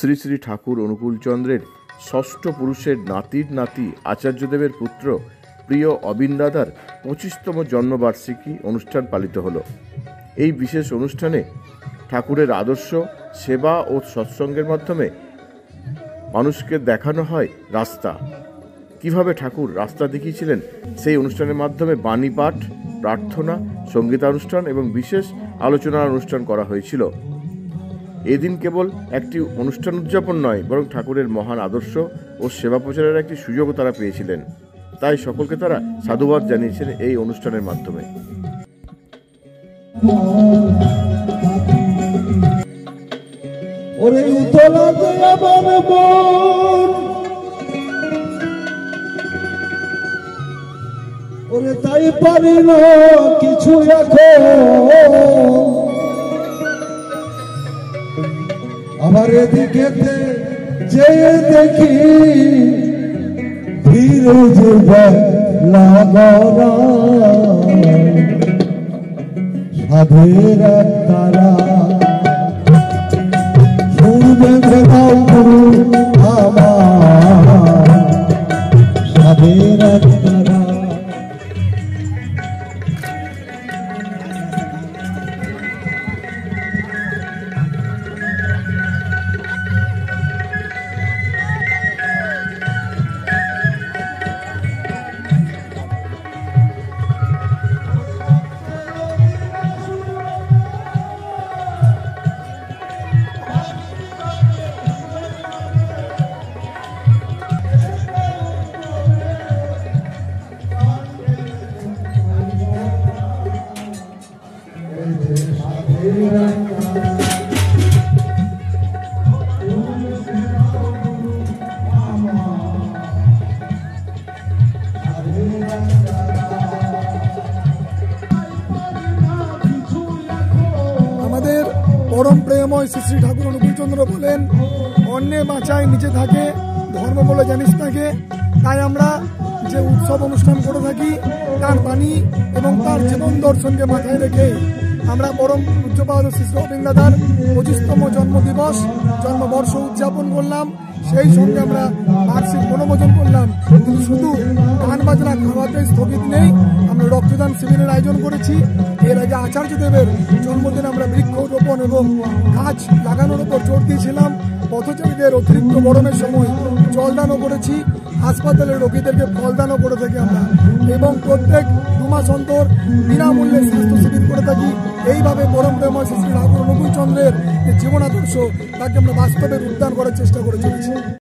শ্রী শ্রী ঠাকুর অনুকূলচন্দ্রের ষষ্ঠ পুরুষের নাতির নাতি আচার্যদেবের পুত্র প্রিয় অবিন দাদার 25তম জন্মবার্ষিকী অনুষ্ঠান পালিত হলো। এই বিশেষ অনুষ্ঠানে ঠাকুরের আদর্শ, সেবা ও সৎসঙ্গের মাধ্যমে মানুষকে দেখানো হয় রাস্তা। কিভাবে ঠাকুর রাস্তা দেখিয়েছিলেন সেই অনুষ্ঠানের মাধ্যমে বাণী পাঠ, প্রার্থনা, সঙ্গীতানুষ্ঠান এবং বিশেষ আলোচনার অনুষ্ঠান করা হয়েছিল। এদিন কেবল একটি অনুষ্ঠান উদযাপন নয়, বরং ঠাকুরের মহান আদর্শ ও সেবা প্রচারের একটি সুযোগও তারা পেয়েছিলেন। তাই সকলকে তারা সাধুবাদ জানিয়েছেন এই অনুষ্ঠানের মাধ্যমে। তাই পারি না কিছু আমার এদিকে যে দেখি ধীরে ধীরে লাগরা সাধের তারা শুনবে ভেদাও গুরু আমার সাধের তারা। আমাদের পরম প্রেমময় শ্রী শ্রী ঠাকুর অনুকূলচন্দ্র বলেন, অন্যে বাঁচায় নিচে থাকে, ধর্ম বলে জানিস থাকে। তাই আমরা যে উৎসব অনুষ্ঠান করে থাকি তার বাণী এবং তার জীবন দর্শনকে মাথায় রেখে আমরা পরম পূজ্যপাদ শ্রী শ্রী অবিন দাদার 25তম জন্মদিবস জন্মবর্ষ উদযাপন করলাম। সেই সঙ্গে আমরা বার্ষিক বনভোজন করলাম। কিন্তু শুধু গান বাজনা খাওয়াতে স্থগিত নেই, আমরা রক্তদান শিবিরের আয়োজন করেছি। এর আগে আচার্যদেবের জন্মদিনে আমরা বৃক্ষরোপণ এবং গাছ লাগানোর উপর জোর দিয়েছিলাম। পথচারীদের অতিরিক্ত গরমের সময় জলদানও করেছি। হাসপাতালের রোগীদেরকে ফলদানও করে থাকি আমরা, এবং প্রত্যেক 2 মাস অন্তর বিনামূল্যে স্বাস্থ্য শিবির করে থাকি। এইভাবে পরম প্রেমময় শ্রী ঠাকুর অনুকূলচন্দ্রের যে জীবন আদর্শ তাকে আমরা বাস্তবে রূপদান করার চেষ্টা করে চলেছি।